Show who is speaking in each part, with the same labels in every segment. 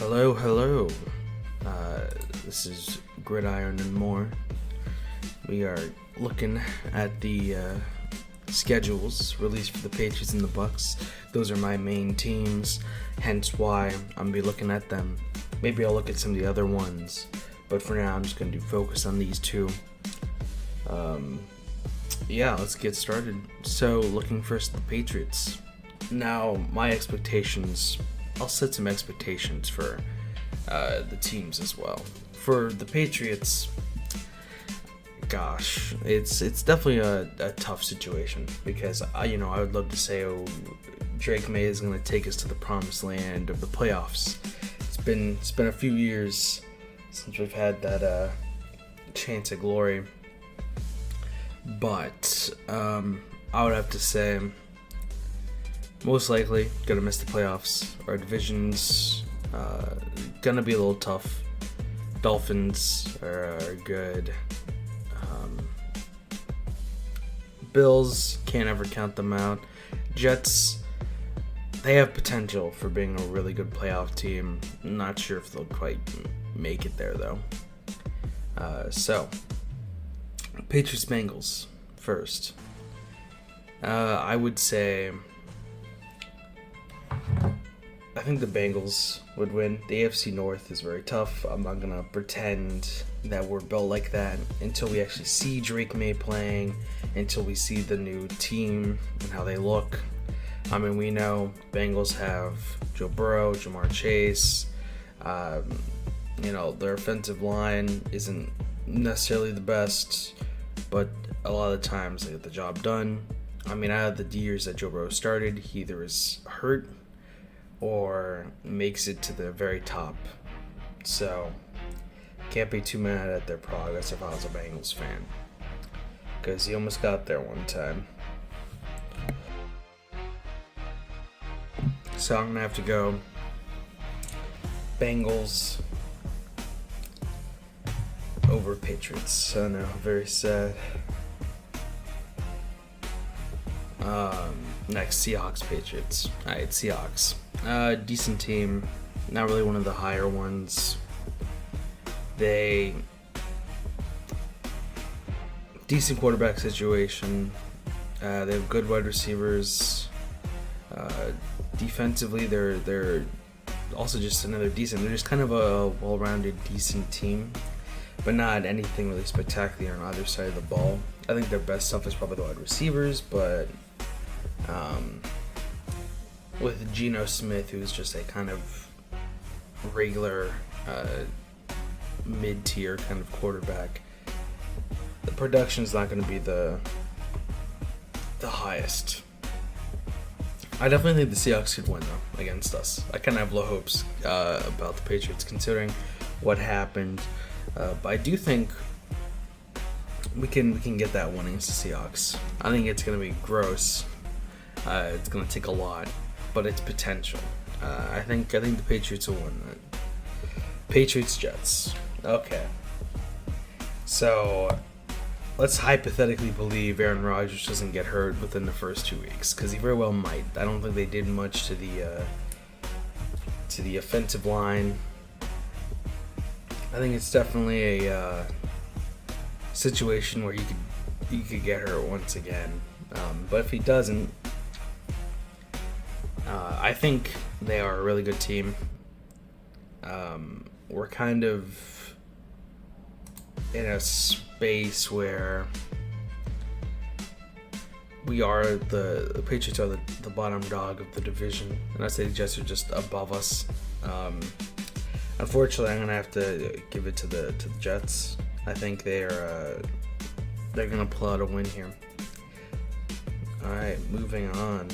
Speaker 1: Hello, hello. This is Gridiron and More. We are looking at the schedules released for the Patriots and the Bucs. Those are my main teams, hence why I'm going to be looking at them. Maybe I'll look at some of the other ones, but for now I'm just going to focus on these two. Let's get started. So, looking first at the Patriots. Now, my expectations, I'll set some expectations for the teams as well. For the Patriots, gosh, it's definitely a tough situation because I would love to say, Drake May is going to take us to the promised land of the playoffs. It's been a few years since we've had that chance at glory, but I would have to say most likely gonna miss the playoffs. Our division's gonna be a little tough. Dolphins are good. Bills, can't ever count them out. Jets, they have potential for being a really good playoff team. Not sure if they'll quite make it there though. So Patriots Bengals first. I would say I think the Bengals would win. The AFC North is very tough. I'm not going to pretend that we're built like that until we actually see Drake May playing, until we see the new team and how they look. I mean, we know Bengals have Joe Burrow, Jamar Chase. Their offensive line isn't necessarily the best, but a lot of the times they get the job done. I mean, out of the years that Joe Burrow started, he either is hurt or makes it to the very top. So, can't be too mad at their progress if I was a Bengals fan, because he almost got there one time. So I'm going to have to go Bengals over Patriots. I know, very sad. Next, Seahawks Patriots. Alright, Seahawks. Decent team. Not really one of the higher ones. Decent quarterback situation. They have good wide receivers. Defensively, they're also just another decent. They're just kind of a well-rounded, decent team, but not anything really spectacular on either side of the ball. I think their best stuff is probably the wide receivers, but with Geno Smith, who's just a kind of regular mid-tier kind of quarterback, the production's not going to be the highest. I definitely think the Seahawks could win though against us. I kind of have low hopes about the Patriots considering what happened, but I do think we can get that one against the Seahawks. I think it's going to be gross. It's going to take a lot, but it's potential. I think the Patriots will win that. Patriots Jets. Okay. So let's hypothetically believe Aaron Rodgers doesn't get hurt within the first 2 weeks, because he very well might. I don't think they did much to the offensive line. I think it's definitely a situation where you could get hurt once again. But if he doesn't, I think they are a really good team. We're kind of in a space where the Patriots are the bottom dog of the division, and I'd say the Jets are just above us. Unfortunately, I'm gonna have to give it to the Jets. I think they're gonna pull out a win here. All right, moving on.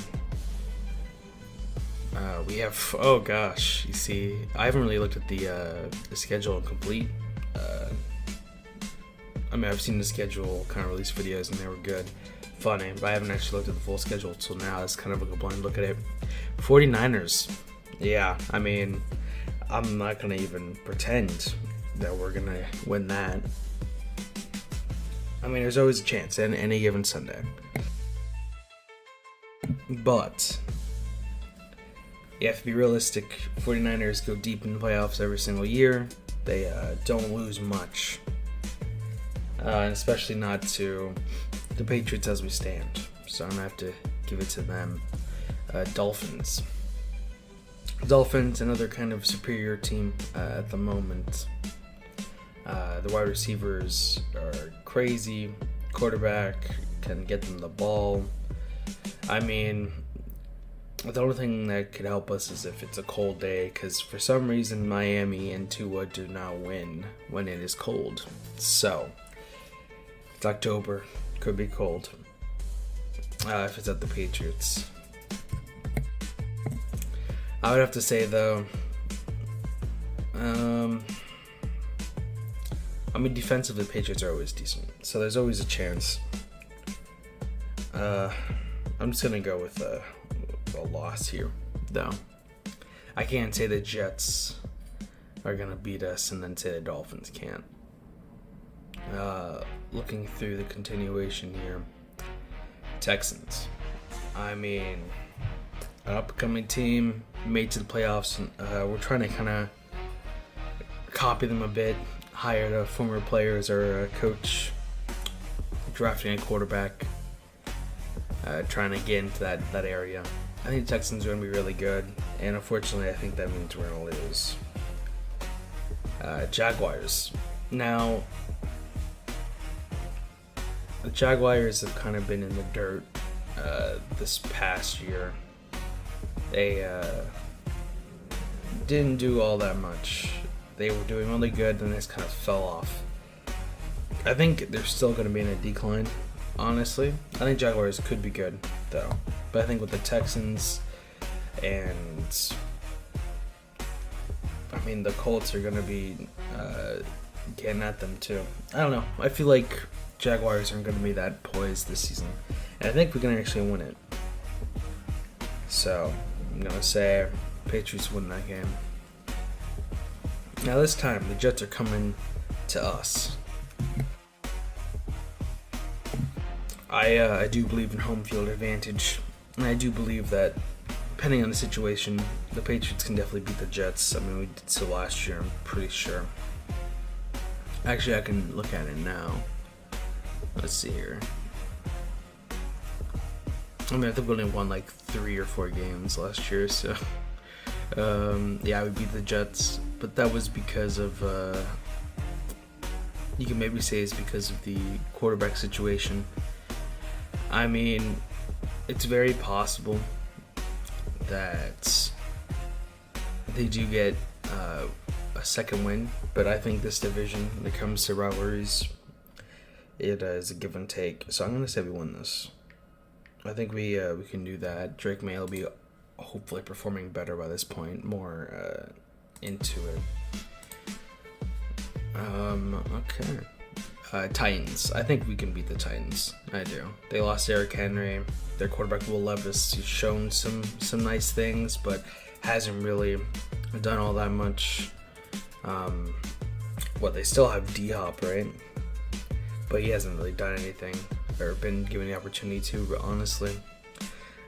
Speaker 1: We have, oh gosh, you see, I haven't really looked at the schedule complete. I've seen the schedule kind of release videos and they were good, funny, but I haven't actually looked at the full schedule until now. It's kind of like a blind look at it. 49ers, yeah, I'm not going to even pretend that we're going to win that. There's always a chance in any given Sunday. But you have to be realistic. 49ers go deep in the playoffs every single year. They don't lose much. And especially not to the Patriots as we stand. So I'm going to have to give it to them. Dolphins. Dolphins, another kind of superior team at the moment. The wide receivers are crazy. Quarterback can get them the ball. I mean, the only thing that could help us is if it's a cold day, because for some reason Miami and Tua do not win when it is cold. So, it's October, could be cold. If it's at the Patriots. I would have to say though, defensively, Patriots are always decent, so there's always a chance. I'm just gonna go with a loss here, though. I can't say the Jets are gonna beat us and then say the Dolphins can't. Looking through the continuation here, Texans. I mean, an upcoming team made to the playoffs. We're trying to kind of copy them a bit. Hired a former player as our coach, drafting a quarterback, trying to get into that area. I think the Texans are going to be really good, and unfortunately I think that means we're going to lose. Jaguars. Now, the Jaguars have kind of been in the dirt this past year. They didn't do all that much. They were doing really good, and they just kind of fell off. I think they're still going to be in a decline, honestly. I think Jaguars could be good, though. But I think with the Texans and... the Colts are going to be getting at them, too. I don't know. I feel like Jaguars aren't going to be that poised this season. And I think we can actually win it. So, I'm going to say Patriots win that game. Now this time, the Jets are coming to us. I do believe in home field advantage, and I do believe that, depending on the situation, the Patriots can definitely beat the Jets. We did so last year, I'm pretty sure. Actually, I can look at it now. Let's see here. I think we only won like 3 or 4 games last year, so... we beat the Jets, but that was because of, you can maybe say it's because of the quarterback situation. It's very possible that they do get a second win, but I think this division, when it comes to rivalries, it is a give and take. So I'm going to say we win this. I think we can do that. Drake May will be hopefully performing better by this point, more into it. Okay. Titans. I think we can beat the Titans. I do. They lost Eric Henry. Their quarterback Will Levis, he's shown some nice things, but hasn't really done all that much. They still have D-Hop, right? But he hasn't really done anything or been given the opportunity to, honestly.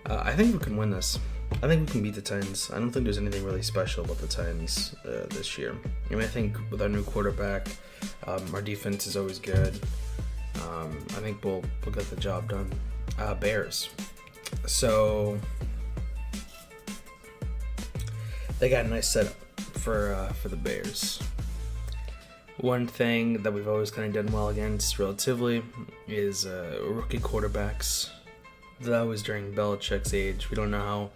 Speaker 1: I think we can win this. I think we can beat the Titans. I don't think there's anything really special about the Titans this year. I think with our new quarterback, our defense is always good. I think we'll get the job done. Bears. So they got a nice setup for the Bears. One thing that we've always kind of done well against, relatively, is rookie quarterbacks. That was during Belichick's age. We don't know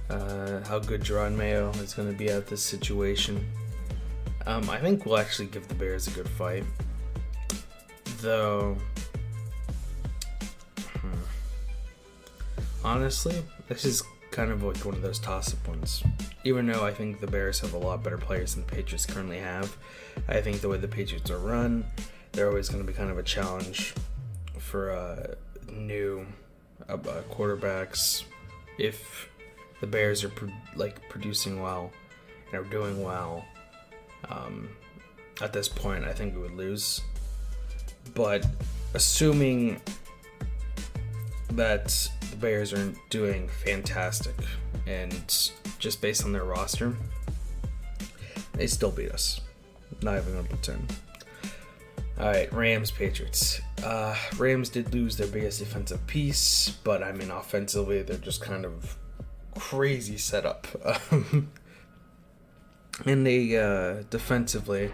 Speaker 1: how good Jerron Mayo is going to be at this situation. I think we'll actually give the Bears a good fight. Though, honestly, this is kind of like one of those toss-up ones. Even though I think the Bears have a lot better players than the Patriots currently have, I think the way the Patriots are run, they're always going to be kind of a challenge for new quarterbacks. If the Bears are producing well and are doing well, at this point, I think we would lose. But assuming that the Bears aren't doing fantastic, and just based on their roster, they still beat us. Not even gonna pretend. All right, Rams, Patriots. Rams did lose their biggest defensive piece, but I mean offensively they're just kind of crazy setup. And they defensively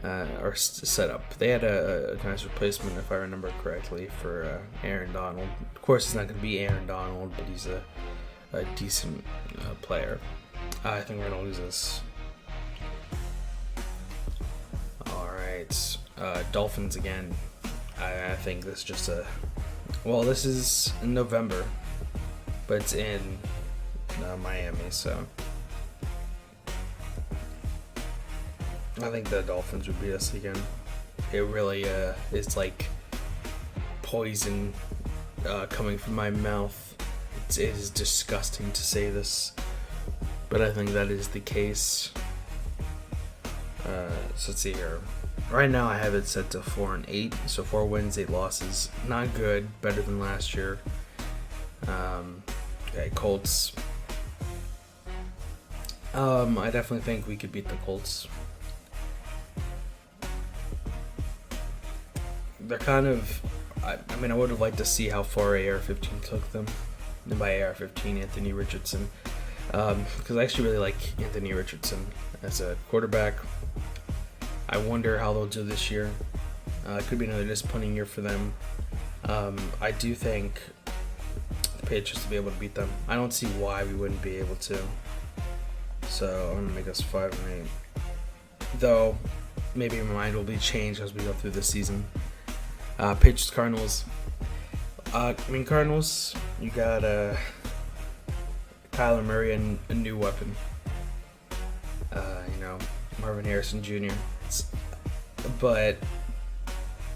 Speaker 1: are set up. They had a nice replacement, if I remember correctly, for Aaron Donald. Of course, it's not going to be Aaron Donald, but he's a decent player. I think we're going to lose this. All right, Dolphins again. I think this is just this is in November, but it's in Miami, so I think the Dolphins would beat us again. It really is like poison coming from my mouth. It is disgusting to say this, but I think that is the case. So let's see here. Right now I have it set to 4-8, so 4 wins, 8 losses. Not good, better than last year. Okay, Colts. I definitely think we could beat the Colts. They're kind of, I mean, I would have liked to see how far AR-15 took them. And by AR-15, Anthony Richardson. Because I actually really like Anthony Richardson as a quarterback. I wonder how they'll do this year. It could be another disappointing year for them. I do think the Patriots will be able to beat them. I don't see why we wouldn't be able to. So I'm going to make us 5-8. Though, maybe my mind will be changed as we go through the season. Patriots, Cardinals. Cardinals, you got Kyler Murray and a new weapon. Marvin Harrison Jr. But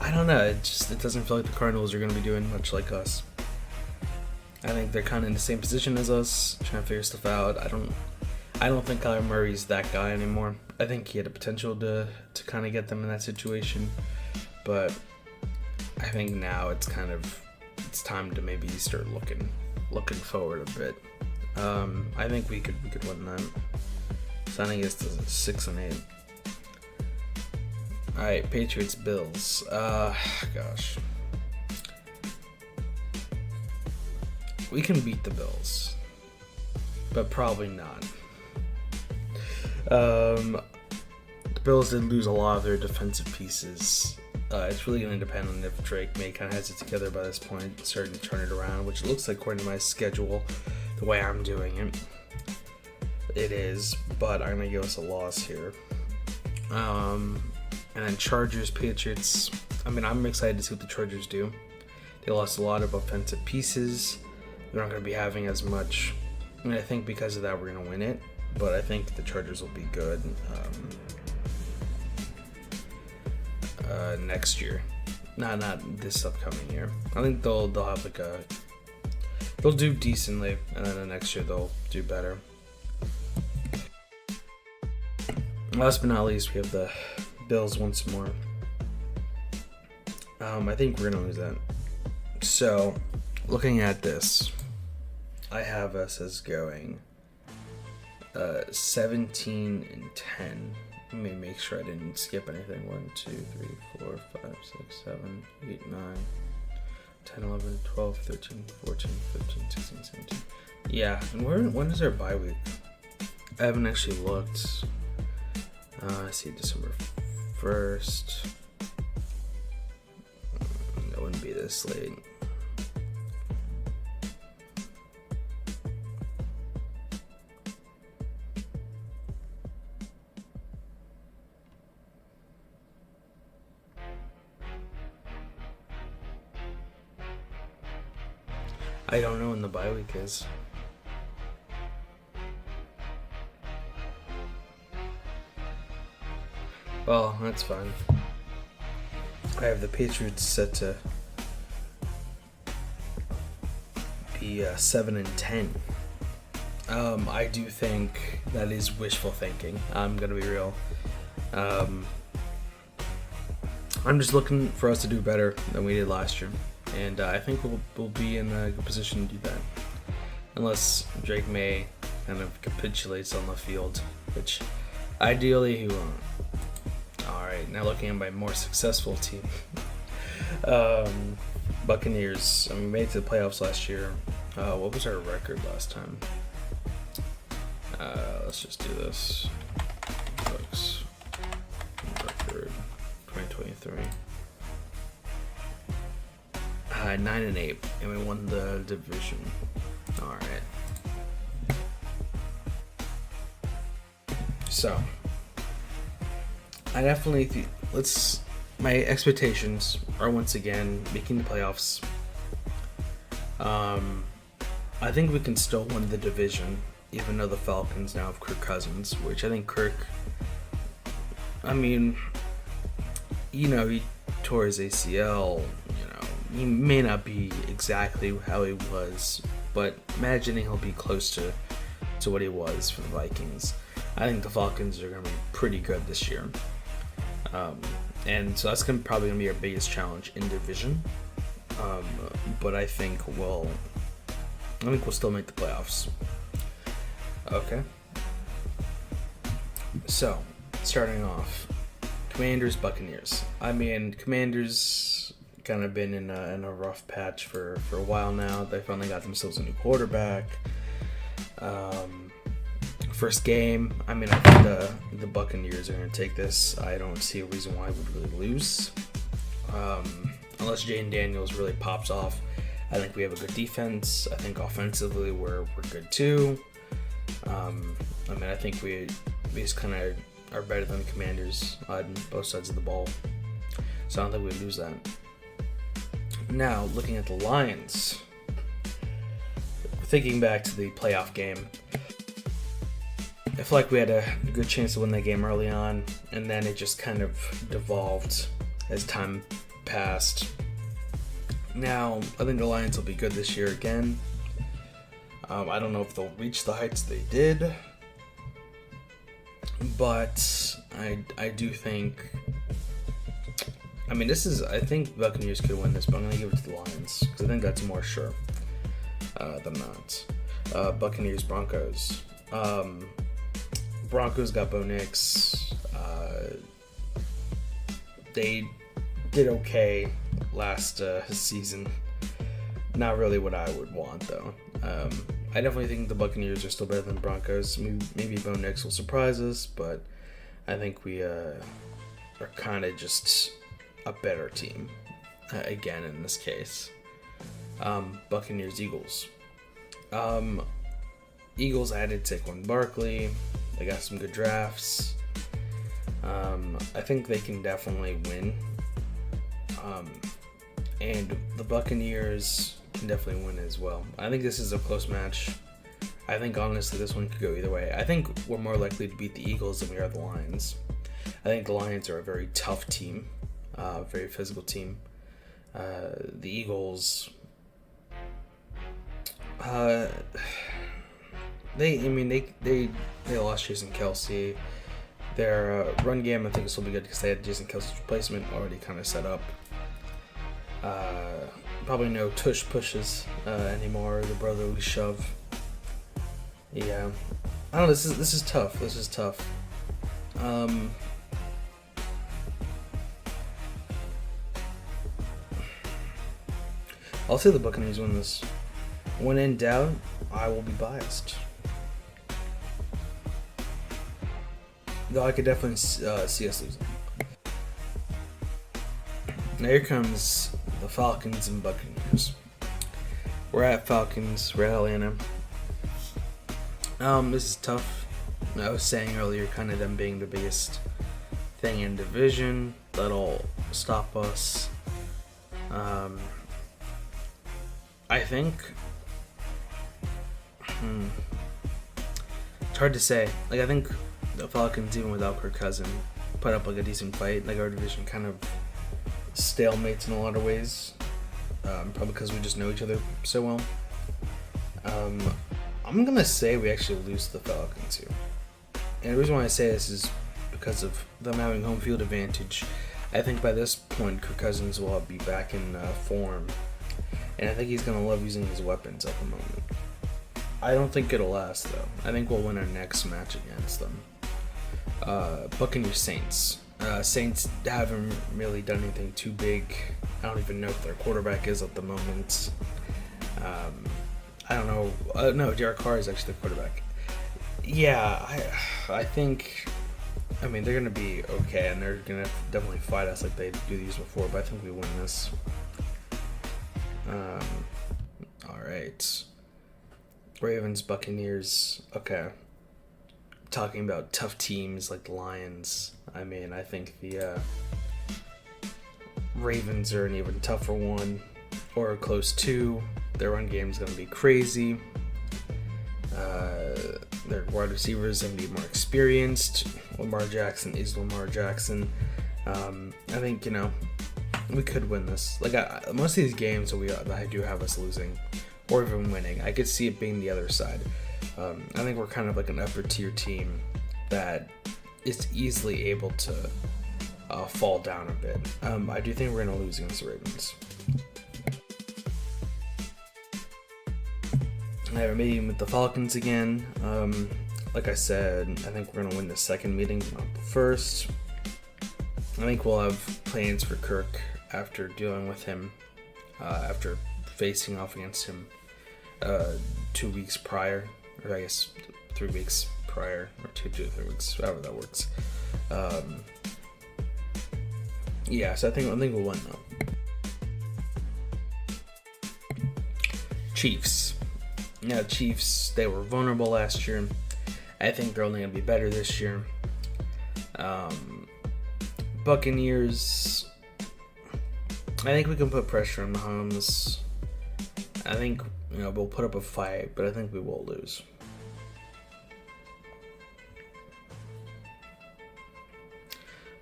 Speaker 1: I don't know. It doesn't feel like the Cardinals are going to be doing much like us. I think they're kind of in the same position as us, trying to figure stuff out. I don't think Kyler Murray's that guy anymore. I think he had the potential to kind of get them in that situation, but I think now it's time to maybe start looking forward a bit. I think we could win that. Signing is to 6-8. All right, Patriots, Bills. Gosh, we can beat the Bills, but probably not. The Bills did lose a lot of their defensive pieces. It's really going to depend on if Drake May kind of has it together by this point, starting to turn it around, which it looks like according to my schedule, the way I'm doing it, it is. But I'm going to give us a loss here. And then Chargers, Patriots. I'm excited to see what the Chargers do. They lost a lot of offensive pieces. They're not going to be having as much. I think because of that, we're going to win it. But I think the Chargers will be good next year. Not this upcoming year. I think they'll have they'll do decently, and then the next year they'll do better. Last but not least, we have the Bills once more. I think we're gonna lose that. So, looking at this, I have us as going 17-10. Let me make sure I didn't skip anything. 1, 2, 3, 4, 5, 6, 7, 8, 9, 10, 11, 12, 13, 14, 15, 16, 17. Yeah, and when is our bye week? I haven't actually looked. I see December 1st. That wouldn't be this late. I don't know when the bye week is. Well, that's fine. I have the Patriots set to be 7-10. I do think that is wishful thinking. I'm gonna be real. I'm just looking for us to do better than we did last year. and I think we'll be in a good position to do that, unless Drake May kind of capitulates on the field, which ideally he won't. All right, now looking at my more successful team, Buccaneers. I mean, we made it to the playoffs last year. What was our record last time? Let's just do this. Bucs record 2023. 9-8, and we won the division. All right. So, I definitely think my expectations are once again making the playoffs. I think we can still win the division, even though the Falcons now have Kirk Cousins, which I think he tore his ACL. He may not be exactly how he was, but imagining he'll be close to what he was for the Vikings. I think the Falcons are going to be pretty good this year. And so that's probably going to be our biggest challenge in division. But I think we'll still make the playoffs. Okay. So, starting off, Commanders, Buccaneers. Commanders kind of been in a rough patch for a while now. They finally got themselves a new quarterback. First game, I think the Buccaneers are going to take this. I don't see a reason why we'd really lose. Unless Jaden Daniels really pops off. I think we have a good defense. I think offensively we're good too. I think we just kind of are better than the Commanders on both sides of the ball. So I don't think we lose that. Now, looking at the Lions. Thinking back to the playoff game, I feel like we had a good chance to win that game early on, and then it just kind of devolved as time passed. Now, I think the Lions will be good this year again. I don't know if they'll reach the heights they did, but I do think... I think Buccaneers could win this, but I'm going to give it to the Lions, because I think that's more sure than not. Buccaneers, Broncos. Broncos got Bo Nix. They did okay last season. Not really what I would want, though. I definitely think the Buccaneers are still better than the Broncos. Maybe Bo Nix will surprise us, but I think we are kind of just a better team, again, in this case. Buccaneers, Eagles. Eagles added Saquon Barkley. They got some good drafts. I think they can definitely win. And the Buccaneers can definitely win as well. I think this is a close match. I think, honestly, this one could go either way. I think we're more likely to beat the Eagles than we are the Lions. I think the Lions are a very tough team, very physical team. The Eagles... They lost Jason Kelce. Their run game, I think this will be good because they had Jason Kelce's replacement already kind of set up. Probably no tush pushes anymore. The brotherly shove. Yeah, I don't know. This is tough. This is tough. I'll say the Buccaneers win this. When in doubt, I will be biased. Though I could definitely see us losing. Now here comes the Falcons and Buccaneers. We're at Falcons. We're at Atlanta. This is tough. I was saying earlier, kind of them being the biggest thing in division that'll stop us. I think. It's hard to say. I think the Falcons, even without Kirk Cousins, put up a decent fight. Our division kind of stalemates in a lot of ways. Probably because we just know each other so well. I'm gonna say we actually lose to the Falcons here. And the reason why I say this is because of them having home field advantage. I think by this point, Kirk Cousins will be back in form. and I think he's going to love using his weapons at the moment. I don't think it'll last, though. I think we'll win our next match against them. Buccaneers Saints. Saints haven't really done anything too big. I don't even know if their quarterback is at the moment. I don't know. No, Derek Carr is actually the quarterback. Yeah, I think. I mean, they're going to be okay, and they're going to definitely fight us like they do these before, but I think we win this. Alright. Ravens, Buccaneers. Okay. Talking about tough teams like the Lions. I mean, I think the Ravens are an even tougher one, or close to. Their run game is going to be crazy. Their wide receivers are going to be more experienced. Lamar Jackson is Lamar Jackson. I think, we could win this. Like, most of these games that I do have us losing, or even winning, I could see it being the other side. I think we're kind of like an upper tier team that is easily able to fall down a bit. I do think we're going to lose against the Ravens. We're meeting with the Falcons again. Like I said, I think we're going to win the second meeting, not the first. I think we'll have plans for Kirk after dealing with him, after facing off against him 2 weeks prior, or I guess 3 weeks prior, or 2 to 3 weeks, however that works. Yeah, so I think we'll win though. Chiefs. Yeah, Chiefs, they were vulnerable last year. I think they're only going to be better this year. Buccaneers, I think we can put pressure on Mahomes. I think, we'll put up a fight, but I think we will lose.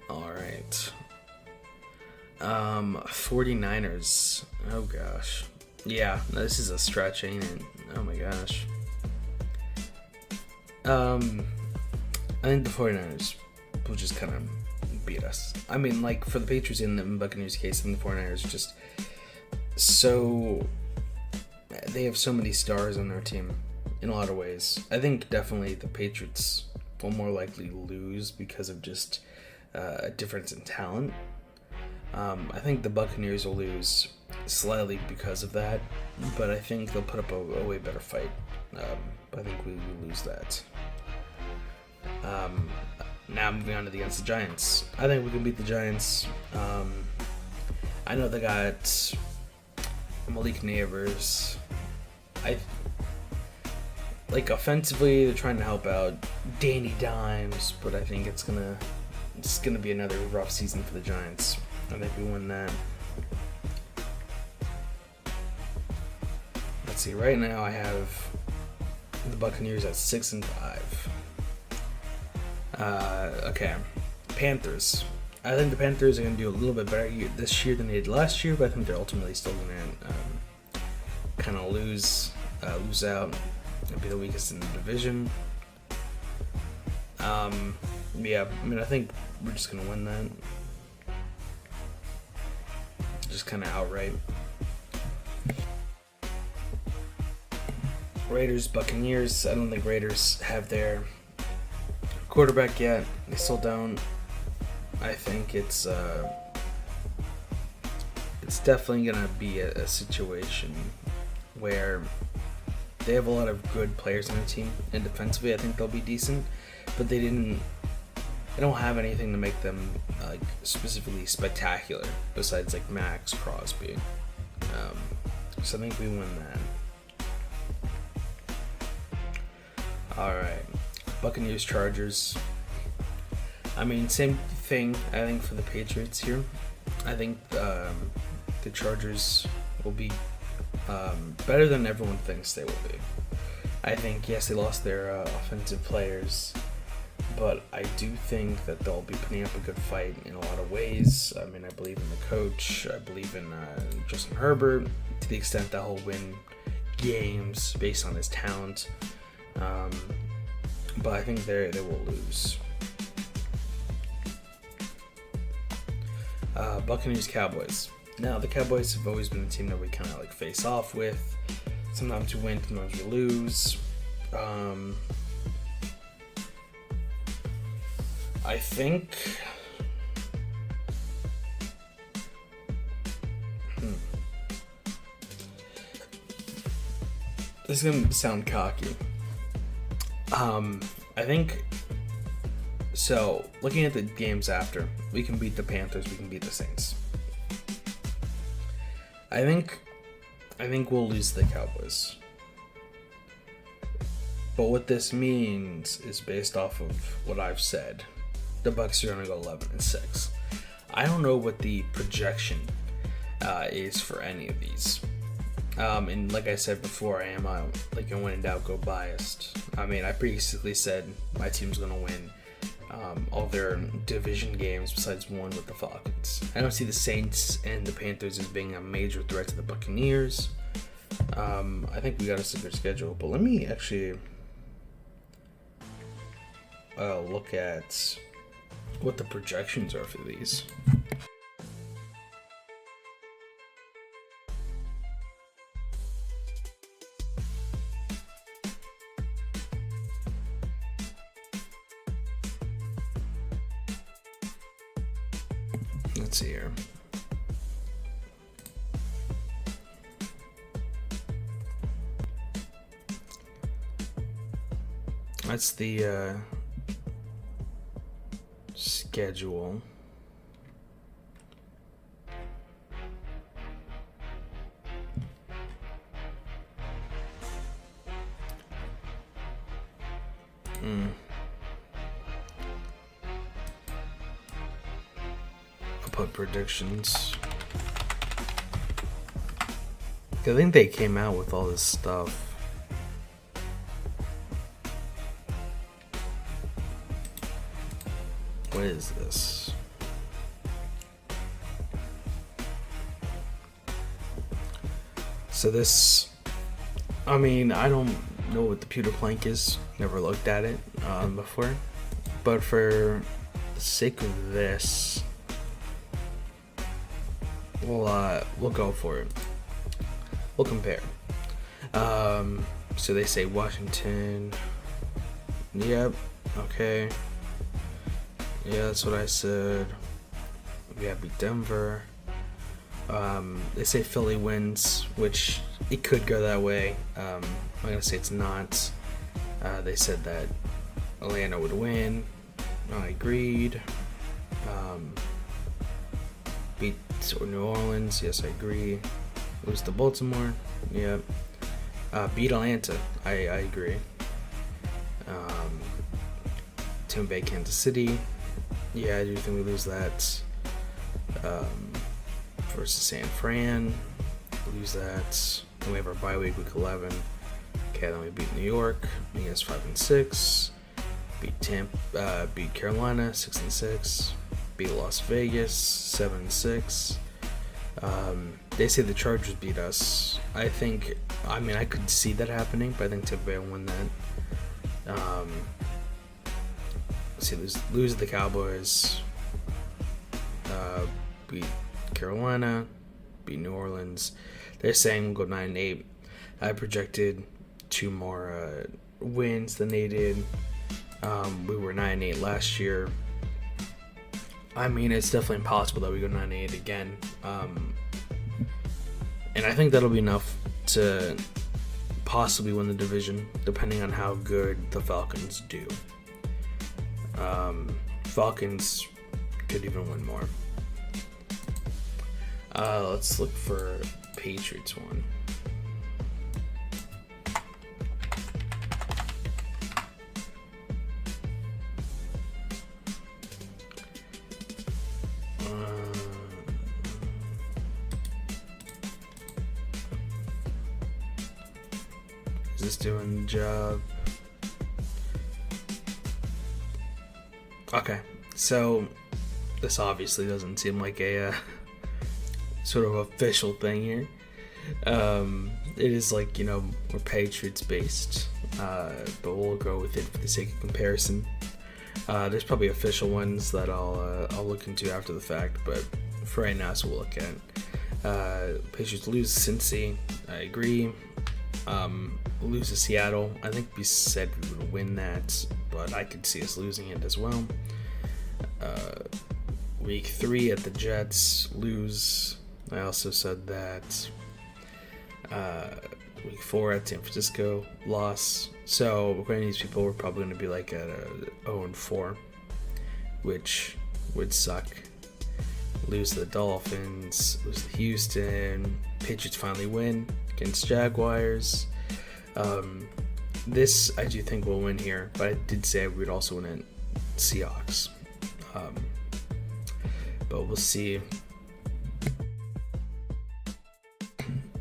Speaker 1: Alright. 49ers. Oh gosh. Yeah, this is a stretch, ain't it? Oh my gosh. I think the 49ers will just kind of beat us. I mean, like, for the Patriots and the Buccaneers case, and the 49ers just so... They have so many stars on their team in a lot of ways. I think definitely the Patriots will more likely lose because of just a difference in talent. I think the Buccaneers will lose slightly because of that, but I think they'll put up a way better fight. But I think we will lose that. Now moving on to against the Giants. I think we can beat the Giants. I know they got Malik Neighbors. Offensively, they're trying to help out Danny Dimes, but I think it's gonna be another rough season for the Giants. I think we win that. Let's see. Right now, I have the Buccaneers at 6-5. Okay, Panthers. I think the Panthers are going to do a little bit better this year than they did last year, but I think they're ultimately still going to kind of lose out and be the weakest in the division. Yeah, I mean, I think we're just going to win that. Just kind of outright. Raiders, Buccaneers. I don't think Raiders have their quarterback yet. They still don't. I think it's definitely gonna be a situation where they have a lot of good players on their team, and defensively I think they'll be decent, but they don't have anything to make them specifically spectacular besides like Max Crosby. So I think we win that. All right, Buccaneers, Chargers. I mean, same thing, I think, for the Patriots here. I think the Chargers will be better than everyone thinks they will be. I think, yes, they lost their offensive players, but I do think that they'll be putting up a good fight in a lot of ways. I mean, I believe in the coach. I believe in Justin Herbert to the extent that he'll win games based on his talent. But I think they will lose. Buccaneers, Cowboys. Now, the Cowboys have always been a team that we kind of like face off with. Sometimes we win, sometimes we lose. I think... This is going to sound cocky. I think... So, looking at the games after, we can beat the Panthers, we can beat the Saints. I think we'll lose to the Cowboys. But what this means is based off of what I've said. The Bucs are going to go 11-6. I don't know what the projection is for any of these. And like I said before, I am like a when in doubt, go biased. I mean, I basically said my team's going to win all their division games besides one with the Falcons. I don't see the Saints and the Panthers as being a major threat to the Buccaneers. I think we got a severe schedule, but let me actually look at what the projections are for these. Let's see here. That's the schedule. I'll put predictions. I think they came out with all this stuff. What is this? So this, I mean, I don't know what the pewter plank is. Never looked at it before. But for the sake of this, we'll go for it. We'll compare. So they say Washington. Yep. Okay. Yeah, that's what I said. We have beat Denver. They say Philly wins, which it could go that way. I'm going to say it's not. They said that Atlanta would win. I agreed. Beat New Orleans. Yes, I agree. Lose to Baltimore. Yep. Beat Atlanta. I agree. Tampa Bay, Kansas City. Yeah, I do think we lose that. Versus San Fran. Lose that. Then we have our bye week, week 11. Okay, then we beat New York. I guess 5-6. Beat Carolina 6-6. Beat Las Vegas 7-6. They say the Chargers beat us. I could see that happening, but I think Tampa Bay will win that. Lose the Cowboys. Beat Carolina. Beat New Orleans. They're saying we'll go 9-8. I projected 2 more wins than they did. We were 9-8 last year. I mean, it's definitely impossible that we go 9-8 again. And I think that'll be enough to possibly win the division, depending on how good the Falcons do. Falcons could even win more. Let's look for Patriots one. Is this doing the job? Okay, so this obviously doesn't seem like a sort of official thing here. It is like, we're Patriots based, but we'll go with it for the sake of comparison. There's probably official ones that I'll look into after the fact, but for right now, so we'll look at Patriots lose Cincy. I agree. Lose to Seattle. I think we said we would win that, but I could see us losing it as well. Week 3 at the Jets, lose. I also said that. Week 4 at San Francisco, loss. So according to these people, we're probably going to be like at a 0-4, which would suck. Lose to the Dolphins, lose to Houston. Patriots finally win against Jaguars. This I do think we'll win here, but I did say we'd also win at Seahawks. But we'll see.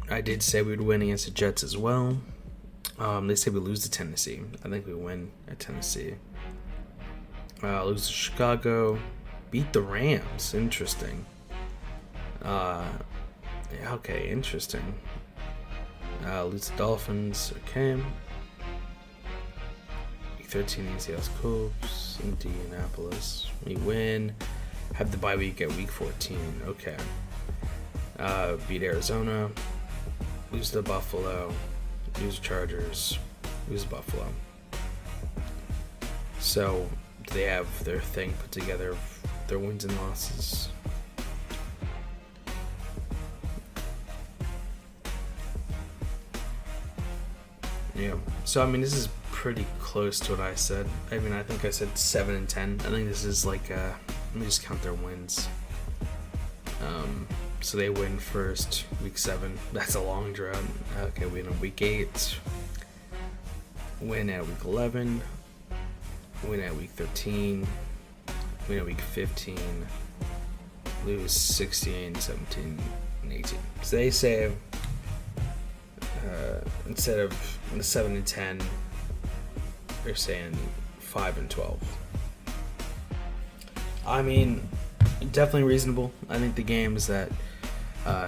Speaker 1: I did say we'd win against the Jets as well. They say we lose to Tennessee. I think we win at Tennessee. Lose to Chicago. Beat the Rams. Interesting. Okay, interesting. Lose to Dolphins. Okay. Week 13 against the Colts. Indianapolis. We win. Have the bye week at week 14. Okay. Beat Arizona. Lose to Buffalo. Lose to Chargers. Lose to Buffalo. So, do they have their thing put together, their wins and losses? Yeah. So, I mean, this is pretty close to what I said. I mean, I think I said 7-10. I think this is like, let me just count their wins. So they win first, week 7. That's a long drought. Okay, win on week 8. Win at week 11. Win at week 13. Win at week 15. Lose 16, 17, and 18. So they say instead of the 7-10, they're saying 5-12. I mean, definitely reasonable. I think the games that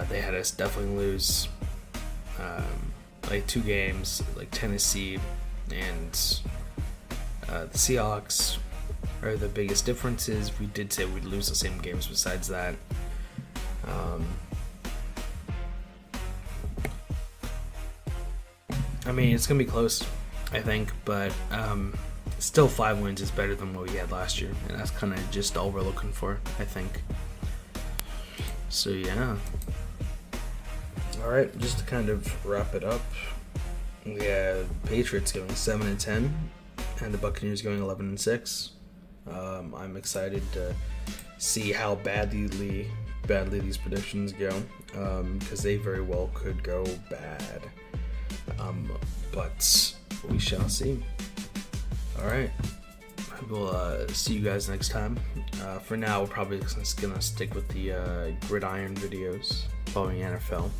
Speaker 1: they had us definitely lose, like 2 games, like Tennessee and the Seahawks, are the biggest differences. We did say we'd lose the same games besides that. I mean, it's going to be close, I think, but still 5 wins is better than what we had last year, and that's kind of just all we're looking for, I think. So, yeah. Alright, just to kind of wrap it up, we have Patriots going 7-10, and the Buccaneers going 11-6. I'm excited to see how badly these predictions go, because they very well could go bad. But we shall see. Alright, we'll see you guys next time. For now, we're probably just gonna stick with the gridiron videos following NFL.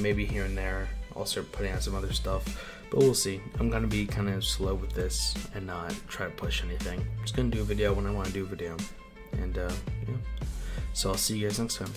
Speaker 1: Maybe here and there I'll start putting out some other stuff, but we'll see. I'm gonna be kind of slow with this and not try to push anything. I'm just gonna do a video when I want to do a video, and yeah. So I'll see you guys next time.